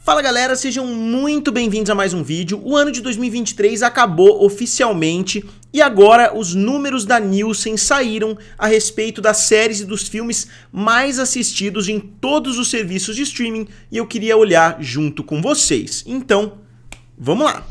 Fala galera, sejam muito bem-vindos a mais um vídeo. O ano de 2023 acabou oficialmente e agora os números da Nielsen saíram a respeito das séries e dos filmes mais assistidos em todos os serviços de streaming e eu queria olhar junto com vocês. Então, vamos lá!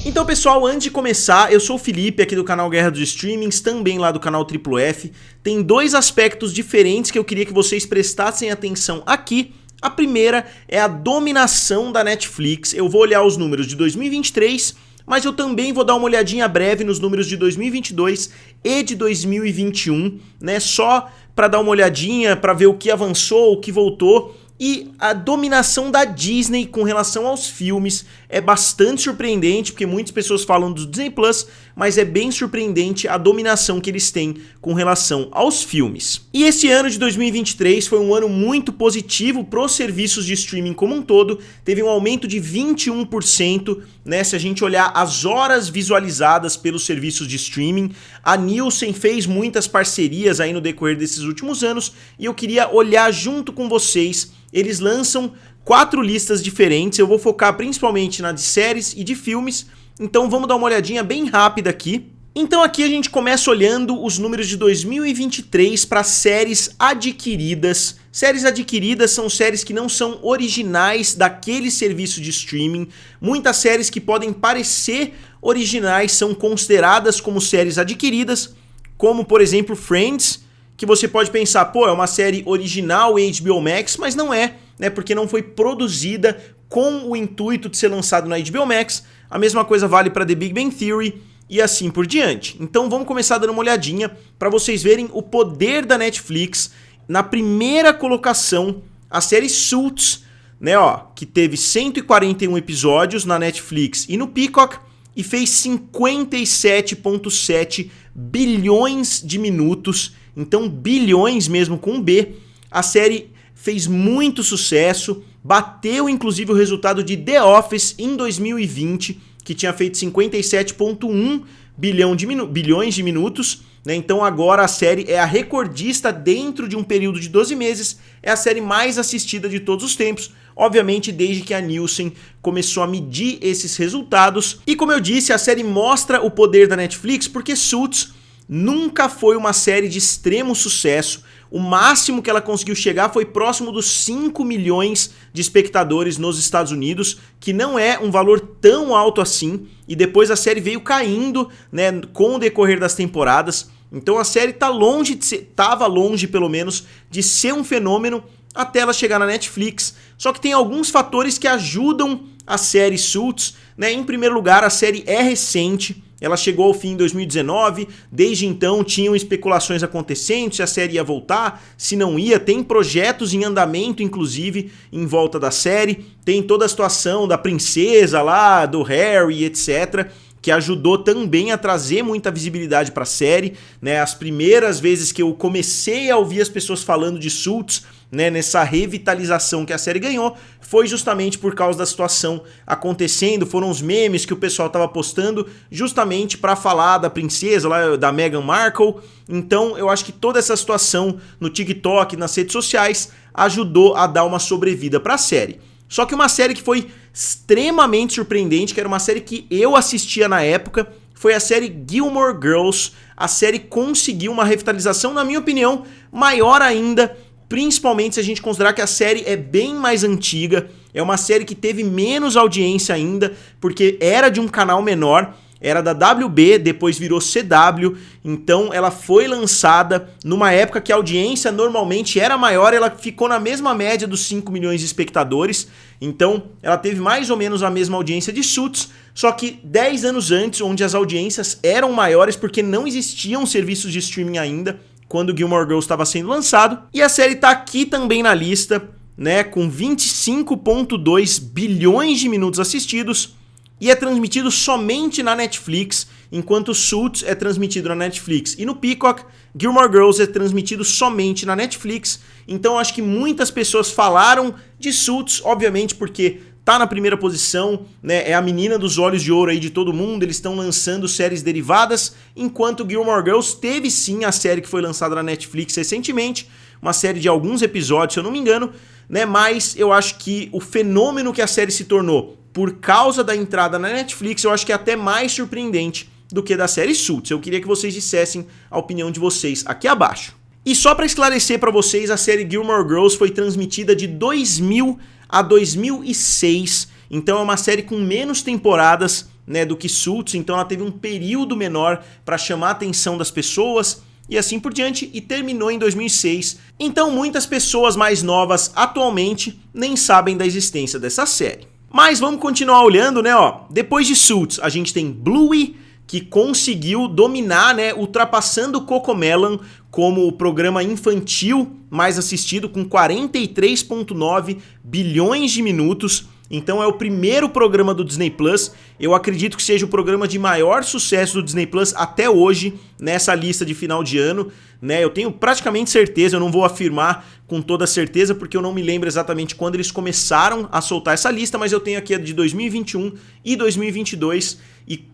Então pessoal, antes de começar, eu sou o Felipe aqui do canal Guerra dos Streamings, também lá do canal F. Tem dois aspectos diferentes que eu queria que vocês prestassem atenção aqui. A primeira é a dominação da Netflix. Eu vou olhar os números de 2023, mas eu também vou dar uma olhadinha breve nos números de 2022 e de 2021, né? Só para dar uma olhadinha, para ver o que avançou, o que voltou. E a dominação da Disney com relação aos filmes é bastante surpreendente, porque muitas pessoas falam do Disney Plus, mas é bem surpreendente a dominação que eles têm com relação aos filmes. E esse ano de 2023 foi um ano muito positivo para os serviços de streaming como um todo, teve um aumento de 21%, né, se a gente olhar as horas visualizadas pelos serviços de streaming. A Nielsen fez muitas parcerias aí no decorrer desses últimos anos e eu queria olhar junto com vocês. Eles lançam 4 listas diferentes, eu vou focar principalmente na de séries e de filmes, então vamos dar uma olhadinha bem rápida aqui. Então aqui a gente começa olhando os números de 2023 para séries adquiridas. Séries adquiridas são séries que não são originais daquele serviço de streaming. Muitas séries que podem parecer originais são consideradas como séries adquiridas, como por exemplo Friends, que você pode pensar, pô, é uma série original HBO Max, mas não é, né, porque não foi produzida com o intuito de ser lançado na HBO Max. A mesma coisa vale para The Big Bang Theory e assim por diante. Então vamos começar dando uma olhadinha para vocês verem o poder da Netflix. Na primeira colocação, a série Suits, né, ó, que teve 141 episódios na Netflix e no Peacock e fez 57,7 bilhões de minutos. Então, bilhões mesmo com B. A série fez muito sucesso, bateu inclusive o resultado de The Office em 2020, que tinha feito 57,1 bilhões de minutos, né? Então agora a série é a recordista dentro de um período de 12 meses, é a série mais assistida de todos os tempos, obviamente desde que a Nielsen começou a medir esses resultados. E como eu disse, a série mostra o poder da Netflix porque Suits nunca foi uma série de extremo sucesso. O máximo que ela conseguiu chegar foi próximo dos 5 milhões de espectadores nos Estados Unidos, que não é um valor tão alto assim, e depois a série veio caindo, né, com o decorrer das temporadas. Então a série estava longe pelo menos de ser um fenômeno até ela chegar na Netflix. Só que tem alguns fatores que ajudam a série Suits, né? Em primeiro lugar, a série é recente. Ela chegou ao fim em 2019, desde então tinham especulações acontecendo se a série ia voltar, se não ia, tem projetos em andamento inclusive em volta da série, tem toda a situação da princesa lá, do Harry, etc., que ajudou também a trazer muita visibilidade para a série, né? As primeiras vezes que eu comecei a ouvir as pessoas falando de Suits, né, nessa revitalização que a série ganhou, foi justamente por causa da situação acontecendo, foram os memes que o pessoal estava postando justamente para falar da princesa, lá, da Meghan Markle. Então eu acho que toda essa situação no TikTok, nas redes sociais, ajudou a dar uma sobrevida para a série. Só que uma série que foi extremamente surpreendente, que era uma série que eu assistia na época, foi a série Gilmore Girls. A série conseguiu uma revitalização, na minha opinião, maior ainda, principalmente se a gente considerar que a série é bem mais antiga, é uma série que teve menos audiência ainda, porque era de um canal menor, era da WB, depois virou CW, então ela foi lançada numa época que a audiência normalmente era maior, ela ficou na mesma média dos 5 milhões de espectadores, então ela teve mais ou menos a mesma audiência de Suits, só que 10 anos antes, onde as audiências eram maiores porque não existiam serviços de streaming ainda, quando Gilmore Girls estava sendo lançado. E a série está aqui também na lista, né, com 25,2 bilhões de minutos assistidos e é transmitido somente na Netflix, enquanto Suits é transmitido na Netflix e no Peacock, Gilmore Girls é transmitido somente na Netflix. Então acho que muitas pessoas falaram de Suits, obviamente porque tá na primeira posição, né? É a menina dos olhos de ouro aí de todo mundo, eles estão lançando séries derivadas, enquanto Gilmore Girls teve sim a série que foi lançada na Netflix recentemente, uma série de alguns episódios, se eu não me engano, né? Mas eu acho que o fenômeno que a série se tornou por causa da entrada na Netflix, eu acho que é até mais surpreendente do que da série Suits. Eu queria que vocês dissessem a opinião de vocês aqui abaixo. E só para esclarecer para vocês, a série Gilmore Girls foi transmitida de 2000 a 2006, então é uma série com menos temporadas, né, do que Suits, então ela teve um período menor para chamar a atenção das pessoas e assim por diante, e terminou em 2006. Então muitas pessoas mais novas atualmente nem sabem da existência dessa série. Mas vamos continuar olhando, né, ó. Depois de Suits, a gente tem Bluey, que conseguiu dominar, né, ultrapassando CoComelon como o programa infantil mais assistido, com 43,9 bilhões de minutos. Então é o primeiro programa do Disney Plus. Eu acredito que seja o programa de maior sucesso do Disney Plus até hoje, nessa lista de final de ano, né? Eu tenho praticamente certeza, eu não vou afirmar com toda certeza, porque eu não me lembro exatamente quando eles começaram a soltar essa lista, mas eu tenho aqui a de 2021 e 2022,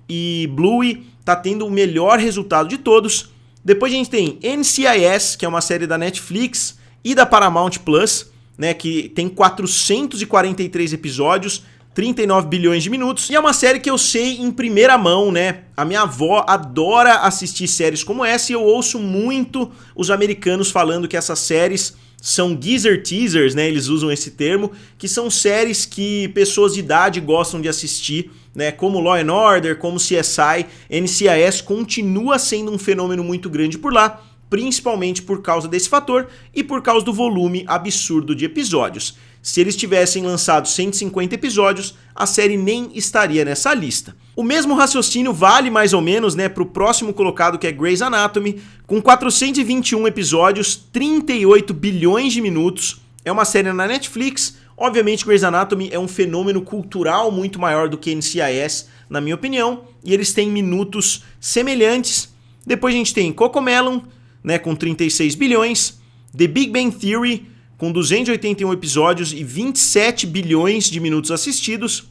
e Bluey tá tendo o melhor resultado de todos. Depois a gente tem NCIS, que é uma série da Netflix e da Paramount Plus, né, que tem 443 episódios, 39 bilhões de minutos, e é uma série que eu sei em primeira mão, né? A minha avó adora assistir séries como essa, e eu ouço muito os americanos falando que essas séries são geezer teasers, né? Eles usam esse termo, que são séries que pessoas de idade gostam de assistir, né? Como Law & Order, como CSI. NCIS continua sendo um fenômeno muito grande por lá, principalmente por causa desse fator e por causa do volume absurdo de episódios. Se eles tivessem lançado 150 episódios, a série nem estaria nessa lista. O mesmo raciocínio vale mais ou menos, né, para o próximo colocado, que é Grey's Anatomy, com 421 episódios, 38 bilhões de minutos. É uma série na Netflix. Obviamente, Grey's Anatomy é um fenômeno cultural muito maior do que NCIS, na minha opinião, e eles têm minutos semelhantes. Depois a gente tem CoComelon, né, com 36 bilhões, The Big Bang Theory, com 281 episódios e 27 bilhões de minutos assistidos,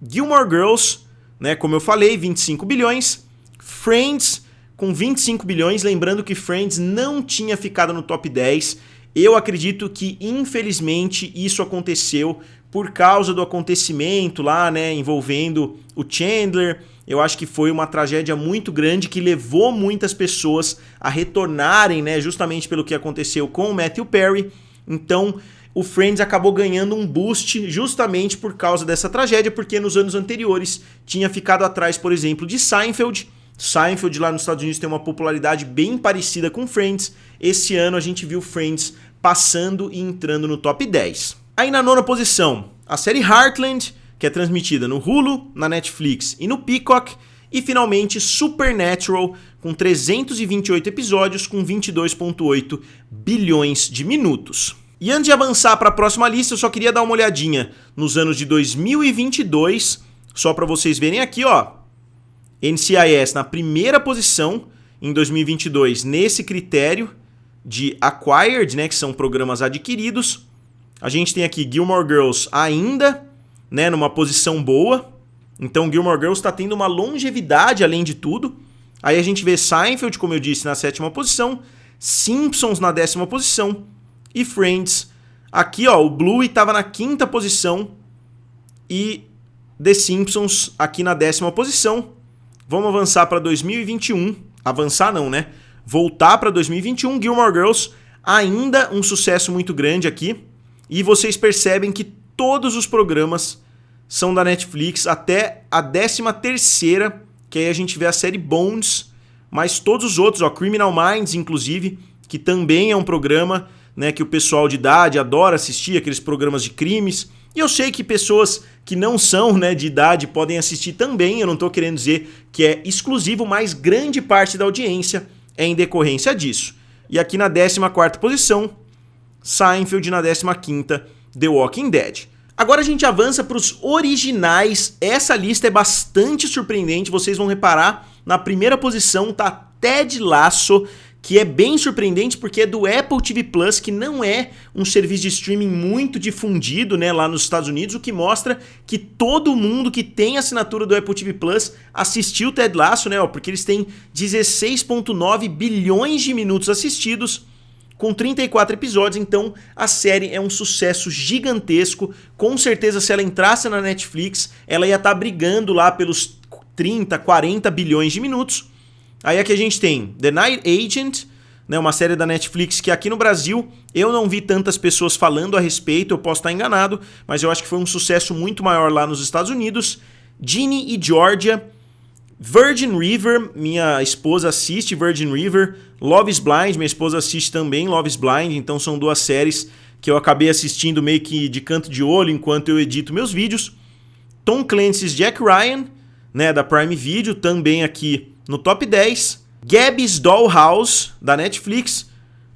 Gilmore Girls, né, como eu falei, 25 bilhões, Friends, com 25 bilhões, lembrando que Friends não tinha ficado no top 10, eu acredito que, infelizmente, isso aconteceu por causa do acontecimento lá, né, envolvendo o Chandler. Eu acho que foi uma tragédia muito grande que levou muitas pessoas a retornarem, né, justamente pelo que aconteceu com o Matthew Perry. Então, o Friends acabou ganhando um boost justamente por causa dessa tragédia, porque nos anos anteriores tinha ficado atrás, por exemplo, de Seinfeld. Seinfeld lá nos Estados Unidos tem uma popularidade bem parecida com Friends. Esse ano a gente viu Friends passando e entrando no top 10. Aí na nona posição, a série Heartland, que é transmitida no Hulu, na Netflix e no Peacock. E finalmente Supernatural, com 328 episódios, com 22,8 bilhões de minutos. E antes de avançar para a próxima lista, eu só queria dar uma olhadinha nos anos de 2022, só para vocês verem aqui, ó. NCIS na primeira posição em 2022, nesse critério de acquired, né, que são programas adquiridos. A gente tem aqui Gilmore Girls ainda, né, numa posição boa. Então Gilmore Girls está tendo uma longevidade além de tudo. Aí a gente vê Seinfeld, como eu disse, na sétima posição, Simpsons na décima posição e Friends. Aqui, ó, o Bluey estava na quinta posição e The Simpsons aqui na décima posição. Vamos avançar para 2021. Avançar não, né? Voltar para 2021. Gilmore Girls, ainda um sucesso muito grande aqui. E vocês percebem que todos os programas são da Netflix, até a 13ª, que aí a gente vê a série Bones, mas todos os outros, ó, Criminal Minds, inclusive, que também é um programa, né, que o pessoal de idade adora assistir, aqueles programas de crimes. E eu sei que pessoas que não são, né, de idade podem assistir também, eu não estou querendo dizer que é exclusivo, mas grande parte da audiência é em decorrência disso. E aqui na 14ª posição, Seinfeld, na 15ª, The Walking Dead. Agora a gente avança para os originais. Essa lista é bastante surpreendente, vocês vão reparar. Na primeira posição tá Ted Lasso, que é bem surpreendente porque é do Apple TV Plus, que não é um serviço de streaming muito difundido, né, lá nos Estados Unidos, o que mostra que todo mundo que tem assinatura do Apple TV Plus assistiu Ted Lasso, né, porque eles têm 16,9 bilhões de minutos assistidos, com 34 episódios, então a série é um sucesso gigantesco. Com certeza, se ela entrasse na Netflix, ela ia estar brigando lá pelos 30, 40 bilhões de minutos. Aí aqui a gente tem The Night Agent, né, uma série da Netflix que aqui no Brasil eu não vi tantas pessoas falando a respeito, eu posso estar enganado, mas eu acho que foi um sucesso muito maior lá nos Estados Unidos. Ginny e Georgia, Virgin River, minha esposa assiste Virgin River, Love is Blind, minha esposa assiste também Love is Blind, então são duas séries que eu acabei assistindo meio que de canto de olho enquanto eu edito meus vídeos. Tom Clancy's Jack Ryan, né, da Prime Video, também aqui no top 10. Gabby's Dollhouse, da Netflix,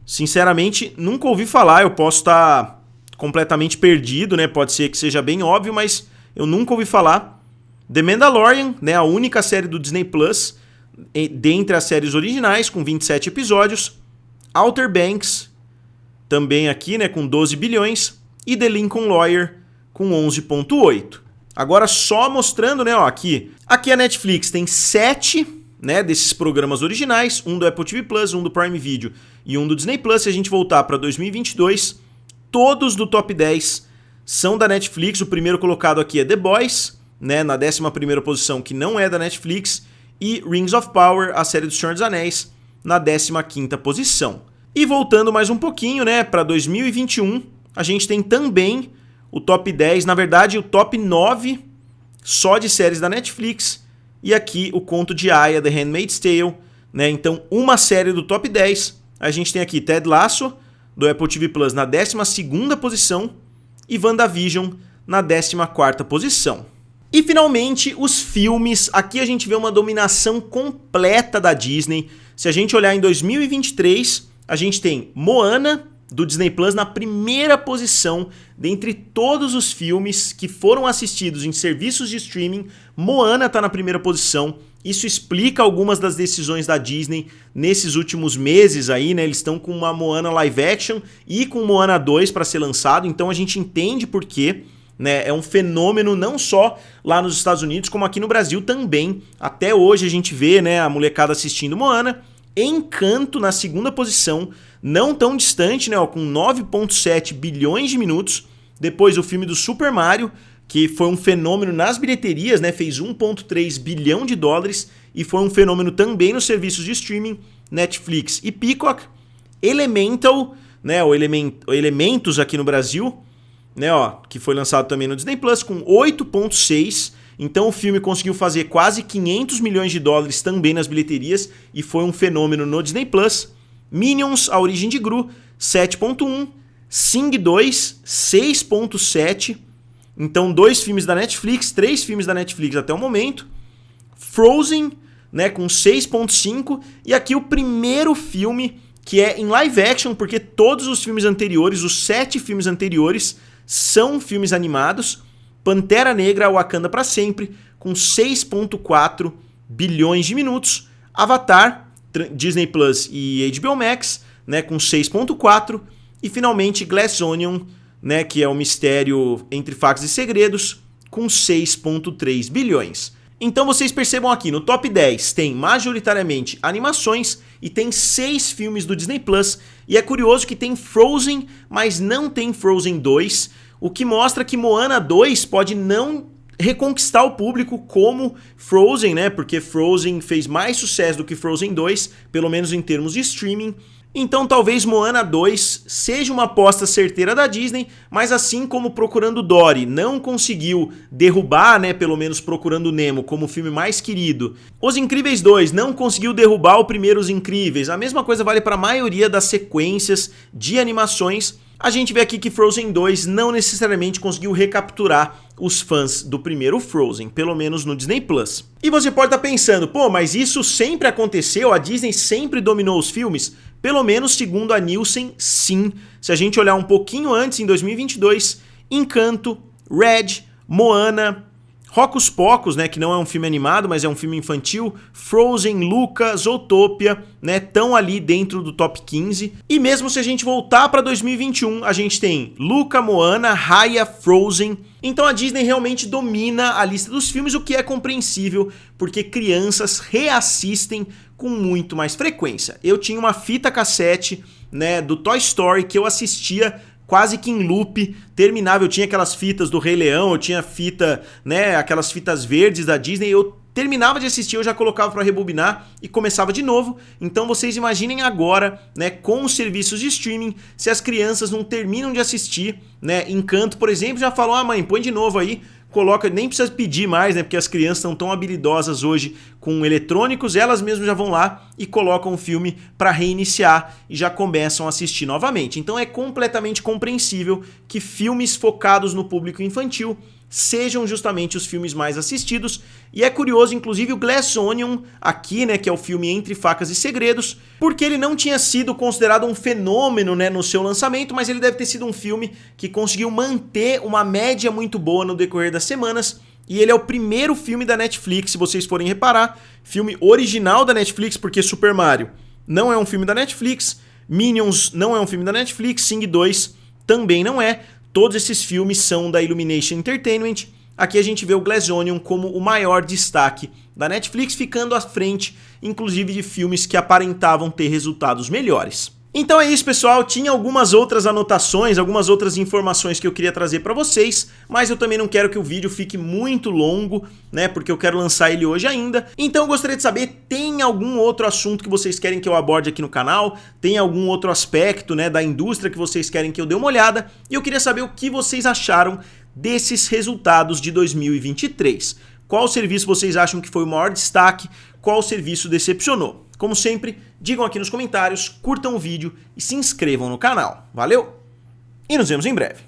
sinceramente nunca ouvi falar, eu posso estar completamente perdido, né, pode ser que seja bem óbvio, mas eu nunca ouvi falar. The Mandalorian, né, a única série do Disney Plus, dentre as séries originais, com 27 episódios. Outer Banks, também aqui, né, com 12 bilhões. E The Lincoln Lawyer, com 11,8. Agora só mostrando, né, ó, aqui a Netflix tem 7, né, desses programas originais, um do Apple TV Plus, um do Prime Video e um do Disney Plus. Se a gente voltar para 2022, todos do top 10 são da Netflix. O primeiro colocado aqui é The Boys, né, na 11ª posição, que não é da Netflix, e Rings of Power, a série do Senhor dos Anéis, na 15ª posição. E voltando mais um pouquinho, né, para 2021, a gente tem também o top 10, na verdade o top 9 só de séries da Netflix, e aqui o Conto de Aia, The Handmaid's Tale, né, então uma série do top 10, a gente tem aqui Ted Lasso, do Apple TV Plus, na 12ª posição, e WandaVision na 14ª posição. E finalmente, os filmes. Aqui a gente vê uma dominação completa da Disney. Se a gente olhar em 2023, a gente tem Moana, do Disney Plus, na primeira posição. Dentre todos os filmes que foram assistidos em serviços de streaming, Moana está na primeira posição. Isso explica algumas das decisões da Disney nesses últimos meses aí, né? Eles estão com uma Moana live action e com Moana 2 para ser lançado, então a gente entende por quê. Né, é um fenômeno não só lá nos Estados Unidos, como aqui no Brasil também. Até hoje a gente vê, né, a molecada assistindo Moana. Encanto na 2ª posição, não tão distante, né, ó, com 9,7 bilhões de minutos. Depois o filme do Super Mario, que foi um fenômeno nas bilheterias, né, fez 1,3 bilhão de dólares e foi um fenômeno também nos serviços de streaming, Netflix e Peacock. Elemental, né, o Elementos aqui no Brasil, né, ó, que foi lançado também no Disney Plus, com 8,6. Então o filme conseguiu fazer quase 500 milhões de dólares também nas bilheterias e foi um fenômeno no Disney Plus. Minions, A Origem de Gru, 7,1. Sing 2, 6,7. Então 2 filmes da Netflix, 3 filmes da Netflix até o momento. Frozen, né, com 6,5. E aqui o primeiro filme que é em live action, porque todos os filmes anteriores, os 7 filmes anteriores, são filmes animados. Pantera Negra, Wakanda para Sempre, com 6,4 bilhões de minutos. Avatar, Disney Plus e HBO Max, né, com 6,4. E finalmente Glass Onion, né, que é o mistério entre factos e segredos, com 6,3 bilhões. Então vocês percebam aqui, no top 10 tem majoritariamente animações e tem 6 filmes do Disney Plus. E é curioso que tem Frozen, mas não tem Frozen 2, o que mostra que Moana 2 pode não reconquistar o público como Frozen, né? Porque Frozen fez mais sucesso do que Frozen 2, pelo menos em termos de streaming. Então talvez Moana 2 seja uma aposta certeira da Disney, mas assim como Procurando Dory não conseguiu derrubar, né, pelo menos Procurando Nemo como o filme mais querido, Os Incríveis 2 não conseguiu derrubar o primeiro Os Incríveis, a mesma coisa vale para a maioria das sequências de animações. A gente vê aqui que Frozen 2 não necessariamente conseguiu recapturar os fãs do primeiro Frozen, pelo menos no Disney Plus. E você pode estar pensando, pô, mas isso sempre aconteceu? A Disney sempre dominou os filmes? Pelo menos segundo a Nielsen, sim. Se a gente olhar um pouquinho antes, em 2022, Encanto, Red, Moana, Hocus Pocus, né, que não é um filme animado, mas é um filme infantil, Frozen, Luca, Zootopia, né, estão ali dentro do top 15. E mesmo se a gente voltar para 2021, a gente tem Luca, Moana, Raya, Frozen. Então a Disney realmente domina a lista dos filmes, o que é compreensível, porque crianças reassistem com muito mais frequência. Eu tinha uma fita cassete, né, do Toy Story que eu assistia quase que em loop, terminava, eu tinha aquelas fitas do Rei Leão, eu tinha fita, né, aquelas fitas verdes da Disney, eu terminava de assistir, eu já colocava para rebobinar e começava de novo. Então vocês imaginem agora, né, com os serviços de streaming, se as crianças não terminam de assistir, né, Encanto, por exemplo, já falam, mãe, põe de novo aí, coloca, nem precisa pedir mais, né, porque as crianças estão tão habilidosas hoje com eletrônicos, elas mesmas já vão lá e colocam o filme para reiniciar e já começam a assistir novamente. Então é completamente compreensível que filmes focados no público infantil sejam justamente os filmes mais assistidos, e é curioso, inclusive, o Glass Onion aqui, né, que é o filme Entre Facas e Segredos, porque ele não tinha sido considerado um fenômeno, né, no seu lançamento, mas ele deve ter sido um filme que conseguiu manter uma média muito boa no decorrer das semanas, e ele é o primeiro filme da Netflix, se vocês forem reparar, filme original da Netflix, porque Super Mario não é um filme da Netflix, Minions não é um filme da Netflix, Sing 2 também não é. Todos esses filmes são da Illumination Entertainment. Aqui a gente vê o Glass Onion como o maior destaque da Netflix, ficando à frente, inclusive, de filmes que aparentavam ter resultados melhores. Então é isso, pessoal. Tinha algumas outras anotações, algumas outras informações que eu queria trazer para vocês, mas eu também não quero que o vídeo fique muito longo, né, porque eu quero lançar ele hoje ainda. Então eu gostaria de saber, tem algum outro assunto que vocês querem que eu aborde aqui no canal? Tem algum outro aspecto, né, da indústria que vocês querem que eu dê uma olhada? E eu queria saber o que vocês acharam desses resultados de 2023. Qual serviço vocês acham que foi o maior destaque? Qual serviço decepcionou? Como sempre, digam aqui nos comentários, curtam o vídeo e se inscrevam no canal. Valeu? E nos vemos em breve.